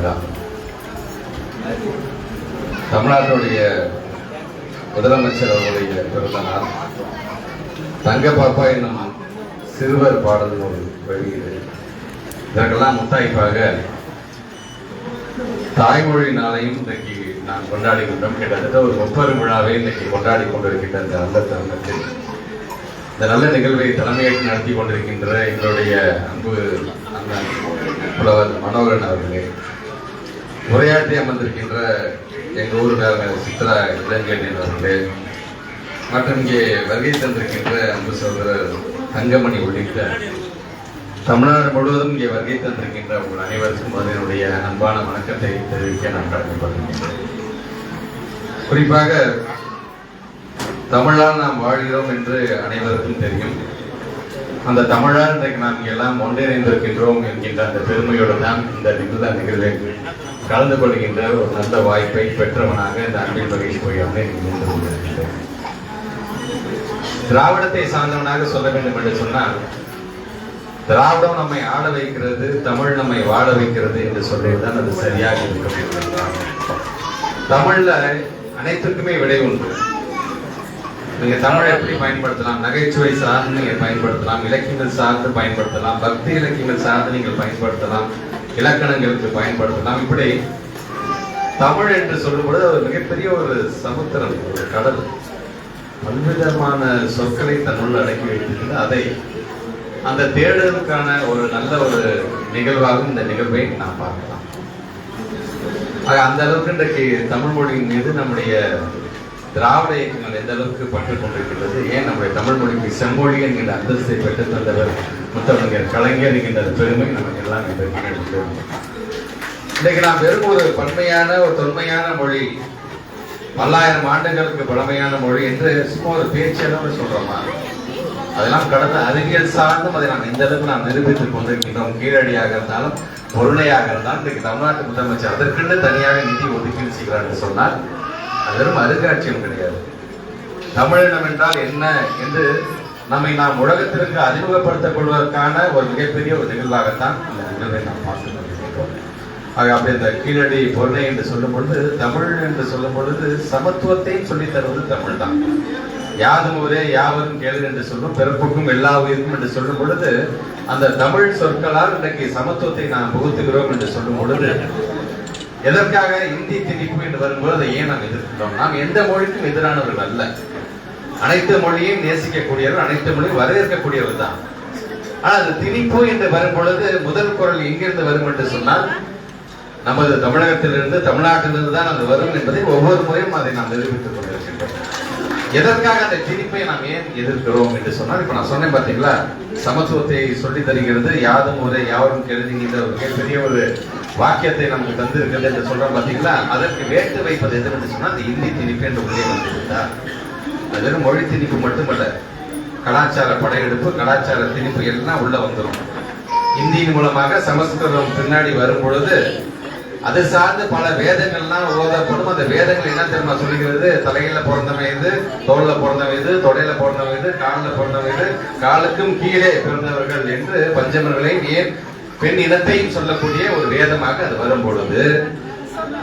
விழா. தமிழ்நாட்டுடைய முதலமைச்சர் அவருடைய பிறந்த நாள். தங்க பாப்பா என்னும் சிறுவர் பாடல் நூல் வெளியீடு. இதற்கெல்லாம் முத்தாய்ப்பாக தாய்மொழி நாளையும் இன்றைக்கு நான் கொண்டாடுகின்றோம். கிட்டத்தட்ட ஒரு 30 விழாவை இன்றைக்கு கொண்டாடி கொண்டிருக்கின்ற இந்த நல்ல தருணத்தில் இந்த நல்ல நிகழ்வை தலைமையேற்று நடத்தி கொண்டிருக்கின்ற எங்களுடைய அன்பு அண்ணன் புலவர் மனோகரன் அவர்களே, உரையாற்றி அமர்ந்திருக்கின்ற எங்கள் ஊர் சித்ரா இளங்கேணியன் அவர்களே, மற்றும் இங்கே வருகை தந்திருக்கின்ற அன்பு சகோதரர் தங்கமணி உள்ளிட்ட தமிழ்நாடு முழுவதும் இங்கே வருகை தந்திருக்கின்ற உங்கள் அனைவருக்கும் அதனுடைய அன்பான வணக்கத்தை தெரிவிக்க நான் கடமைப்பட்டிருக்கின்றேன். குறிப்பாக தமிழால் நாம் வாழ்கிறோம் என்று அனைவருக்கும் தெரியும். அந்த தமிழால் இன்றைக்கு நாம் எல்லாம் ஒன்றிணைந்திருக்கின்றோம் என்கின்ற அந்த பெருமையோடு தான் இந்த நிகழ்வை கலந்து கொள்கின்ற ஒரு நல்ல வாய்ப்பை பெற்றவனாக இந்த அன்பில் மகிழ்ச்சி போயாமல் நின்று கொண்டிருக்கின்றேன். திராவிடத்தை சார்ந்தவனாக சொல்ல வேண்டும் என்று சொன்னால், திராவிடம் நம்மை ஆட வைக்கிறது, தமிழ் நம்மை வாழ வைக்கிறது என்று சொல்லிதான் அது சரியாக இருக்க. தமிழ்ல அனைத்துக்குமே விடை உண்டு. நீங்க தமிழை எப்படி பயன்படுத்தலாம்? நகைச்சுவை சார்ந்து நீங்க பயன்படுத்தலாம், இலக்கியங்கள் சார்ந்து பயன்படுத்தலாம், பக்தி இலக்கியங்கள் சார்ந்து நீங்கள் பயன்படுத்தலாம், இலக்கணங்களுக்கு பயன்படுத்தலாம். இப்படி தமிழ் என்று சொல்லும் பொழுது ஒரு மிகப்பெரிய ஒரு சமுத்திரம், ஒரு கடல், பல்விதமான சொற்களை தன்னுள் அடக்கி வைத்திருக்கிறது. அதை அந்த தேடலுக்கான ஒரு நல்ல ஒரு நிகழ்வாகவும் இந்த நிகழ்வை நாம் பார்க்கலாம். அந்த அளவுக்கு இன்றைக்கு தமிழ் மொழியின் மீது நம்முடைய திராவிட இயக்கங்கள் எந்த அளவுக்கு பற்று கொண்டிருக்கின்றது. ஏன் நம்முடைய தமிழ் மொழிக்கு செம்மொழி என்கின்ற அந்தஸ்தை பெற்று தந்தவர் முத்தமிழர் கலைஞர் என்கின்ற பெருமை நமக்கு எல்லாம் இன்றைக்கு நாம் வெறும் ஒரு பன்மையான ஒரு தொன்மையான மொழி, பல்லாயிரம் ஆண்டுகளுக்கு பழமையான மொழி என்று சும்மா ஒரு பேச்சளவு சொல்றோமா? அதெல்லாம் கடந்த அறிவியல் சார்ந்தும் அதை நாம் எந்த அளவுக்கு நாம் நிரூபித்துக் கொண்டிருக்கின்றோம். கீழடியாக இருந்தாலும் பொருளையாக இருந்தாலும் இன்றைக்கு தமிழ்நாட்டு முதலமைச்சர் அதற்கென்று தனியாக நிதி ஒதுக்கீடு செய்கிறார் என்று சொன்னால் அது வெறும் அருங்காட்சியம் கிடையாது. தமிழினம் என்றால் என்ன என்று நம்மை நாம் உலகத்திற்கு அறிமுகப்படுத்திக் கொள்வதற்கான ஒரு மிகப்பெரிய ஒரு நிகழ்வாகத்தான் இந்த நிகழ்வை நாம் பார்த்துக் கொண்டிருக்கிறோம். ஆக அப்படி இந்த கீழடி பொருளை என்று சொல்லும் பொழுது, தமிழ் என்று சொல்லும் பொழுது சமத்துவத்தையும் சொல்லித் தருவது தமிழ் தான். யாதும் ஊரே யாவரும் கேளு என்று சொல்லும், பிறப்புக்கும் எல்லா உயிருக்கும் என்று சொல்லும் பொழுது அந்த தமிழ் சொற்களால் இன்றைக்கு சமத்துவத்தை நாம் புகுத்துகிறோம் என்று சொல்லும் பொழுது, எதற்காக இந்தி திணிப்பு என்று வரும்போது அதை ஏன் நாம் எதிர்க்கிறோம்? நாம் எந்த மொழிக்கும் எதிரானவர்கள் அல்ல. அனைத்து மொழியையும் நேசிக்கக்கூடியவர், அனைத்து மொழியும் வரவேற்கக்கூடியவர் தான். ஆனால் அது திணிப்பு என்று வரும் பொழுது முதல் குரல் எங்கிருந்து வரும் என்று சொன்னால், நமது தமிழகத்திலிருந்து, தமிழ்நாட்டிலிருந்து தான் அது வரும் என்பதை ஒவ்வொரு முறையும் அதை நாம் நிரூபித்துக் கொண்டிருக்கின்றோம். எதற்காக அந்த திணிப்பை நாம் ஏன் எதிர்க்கிறோம் என்று சொன்னால், இப்ப நான் சொன்னேன் பார்த்தீங்களா, சமத்துவத்தை சொல்லி தருகிறது, யாதும் ஊரே யாவரும் கேளுங்கிற ஒரு மிகப்பெரிய ஒரு வாக்கியத்தை நமக்கு தந்து இருக்கிறது என்று சொல்றோம் பார்த்தீங்களா. அதற்கு வேட்டு வைப்பது எது என்று சொன்னால் அந்த இந்தி திணிப்பு என்று உள்ளே வந்திருந்தா, அது வெறும் மொழி திணிப்பு மட்டுமல்ல, கலாச்சார படையெடுப்பு, கலாச்சார திணிப்பு எல்லாம் உள்ள வந்துடும். இந்தியின் மூலமாக சமஸ்கிருதம் பின்னாடி வரும் பொழுது அது சார்ந்து பல வேதங்கள்லாம் ஓதப்படும். அந்த வேதங்கள் என்ன தெரியுமா சொல்லுகிறது? தலையில பிறந்தவன் இது, தோல்ல பிறந்தவன் இது, தொடையில பிறந்தவன் இது, காலில் பிறந்தவன் இது, காலுக்கும் கீழே பிறந்தவர்கள் என்று பஞ்சமர்களையும் ஏன் பெண் இனத்தையும் சொல்லக்கூடிய ஒரு வேதமாக அது வரும் பொழுது,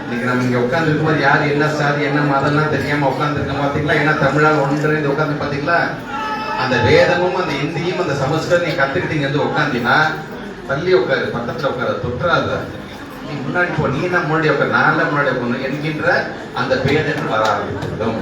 இன்னைக்கு நம்ம இங்க உட்கார்ந்து இருக்கும்போது யார் என்ன சாதி என்ன மதம்லாம் தெரியாம உட்கார்ந்து இருக்க பாத்தீங்களா? ஏன்னா தமிழால் ஒன்றிணைந்து உட்கார்ந்து பாத்தீங்களா? அந்த வேதமும் அந்த இந்தியும் அந்த சமஸ்கிருதம் நீ கத்துக்கிட்டீங்க வந்து உட்காந்தீங்கன்னா, தள்ளி உட்காரு, பக்கத்துல உட்காரு, தொற்றாத, நீ முன்னாடி போ, நீ தான் முன்னாடி உட்காரு, நான் முன்னாடி உட்காந்து என்கின்ற அந்த பேதங்கள் வர ஆரம்பித்துவிடும்.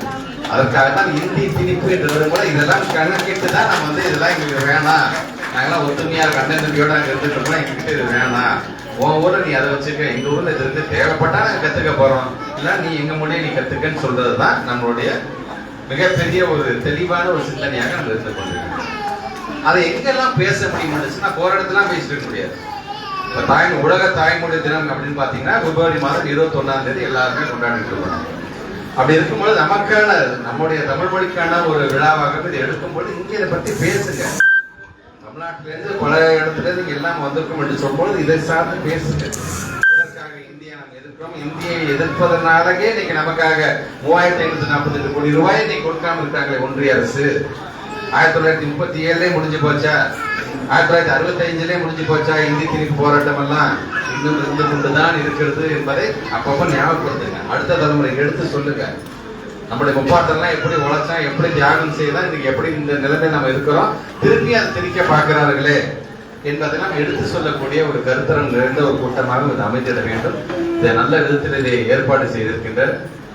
அதற்காக தான் இந்தி திணிப்பு என்று வரும்போது இதெல்லாம் கணக்கிட்டு தான் நம்ம வந்து இதெல்லாம் எங்களுக்கு வேணாம், நாங்கெல்லாம் ஒத்துமையா கண்ணன் தம்பியோட நாங்கள் இருந்துட்டு இருக்கோம், எங்ககிட்ட இது வேணாம், உன் ஊர்ல நீ அதை வச்சுக்க, எங்க ஊர்ல இது இருந்து தேவைப்பட்டா நாங்க கத்துக்க போறோம், இல்ல நீ எங்க மொழியை நீ கத்துக்கன்னு சொல்றதுதான் நம்மளுடைய மிகப்பெரிய ஒரு தெளிவான ஒரு சிந்தனையாக நம்ம இருந்து கொண்டிருக்கோம். அதை எங்கெல்லாம் பேச முடியும்னு நான் போற இடத்துல பேசிட்டு இருக்க முடியாது. இப்ப உலக தாய்மொழி தினம் அப்படின்னு பாத்தீங்கன்னா பிப்ரவரி மாதம் 21ஆம் தேதி எல்லாருமே கொண்டாடிட்டு இருக்கோம். அப்படி இருக்கும்போது நமக்கான நம்முடைய தமிழ் மொழிக்கான ஒரு விழாவாக இதை எடுக்கும்போது இங்க இதை பத்தி பேசுங்க. தமிழ்நாட்டில இருந்து பல இடத்துல இருந்து எல்லாம் வந்திருக்கும் என்று சொல்லும்போது இதை சார்ந்து பேசுங்க. இதற்காக இந்தியா நாம் எதிர்க்கிறோம், இந்தியை எதிர்ப்பதனாலவே இன்னைக்கு நமக்காக 3548 கோடி ரூபாய் இன்னைக்கு கொடுக்காம இருக்காங்களே ஒன்றிய அரசு. 1937 முடிஞ்சு போச்சா? 1965 முடிஞ்சு போச்சா? இந்தி திணிப்பு போராட்டம் எல்லாம் இன்னும் இருந்து கொண்டுதான் இருக்கிறது என்பதை அப்பப்ப ஞாபகப்படுத்துங்க. அடுத்த தலைமுறைக்கு எடுத்து சொல்லுங்க. நம்முடைய முப்பாட்டெல்லாம் எப்படி உழைச்சா, எப்படி தியாகம் செய்தா, இன்னைக்கு எப்படி இந்த நிலைமையில் நம்ம இருக்கிறோம், திருப்பி அதை திணிக்க பார்க்கிறார்களே என்பதெல்லாம் எடுத்து சொல்லக்கூடிய ஒரு கருத்தரம் நிறைந்த ஒரு கூட்டமாக இது அமைந்திட வேண்டும். இதை நல்ல விதத்தில் இதை ஏற்பாடு செய்திருக்கின்ற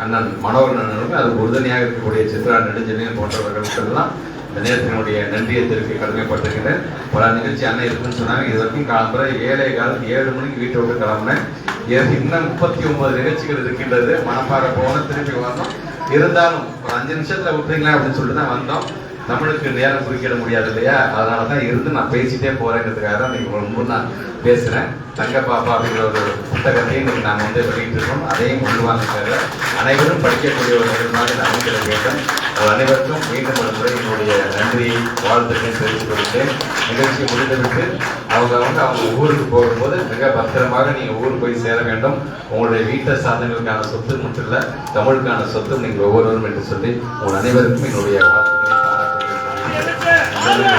அண்ணன் மனோகரன் அண்ணனுக்கும் அதுக்கு உறுதுணையாக இருக்கக்கூடிய சித்ரா நெடுஞ்செழியன் போன்றவர்களுக்கெல்லாம் இந்த நேரத்தினுடைய நன்றியை தெரிவிக்க கடமைப்பட்டிருக்கின்றேன். பல நிகழ்ச்சி அண்ணன் இருக்குன்னு சொன்னாங்க. இது வரைக்கும் காலம்புற 7 மணிக்கு வீட்டை விட்டு கிளம்புனேன். இன்னும் 39 நிகழ்ச்சிகள் இருக்கின்றது. மனப்பாறை போனோம், திருப்பி வந்தோம். இருந்தாலும் ஒரு 5 நிமிஷத்துல விட்டுறீங்களா அப்படின்னு சொல்லிட்டு தான் வந்தோம். நம்மளுக்கு நேரம் குறிக்கிட முடியாது இல்லையா? அதனால தான் இருந்து நான் பேசிட்டே போறேங்கிறதுக்காக தான் இன்னைக்கு ரொம்ப நான் பேசுறேன். தங்க பாப்பா அப்படிங்கிற ஒரு புத்தகத்தையும் இன்னைக்கு நாங்கள் வந்து வெளியிட்டு இருக்கோம். அதையும் கொண்டு வாங்க. அனைவரும் படிக்கக்கூடிய ஒரு நிகழ்வாக அமைக்கிற வேண்டும். அனைவருக்கும் மீண்டும் ஒரு முறை என்னுடைய நன்றியை வாழ்த்துக்கள் தெரிவித்துக் கொள்கிறேன். நிகழ்ச்சி முடிந்துவிட்டு அவங்க ஊருக்கு போகும்போது மிக பத்திரமாக நீங்க ஊருக்கு போய் சேர வேண்டும். உங்களுடைய வீட்டை சாதனைகளுக்கான சொத்து மட்டும் இல்ல, தமிழுக்கான சொத்து நீங்கள் ஒவ்வொருவரும் என்று சொல்லி உங்கள் அனைவருக்கும் என்னுடைய வாழ்த்துக்களை பாராட்டுகிறேன்.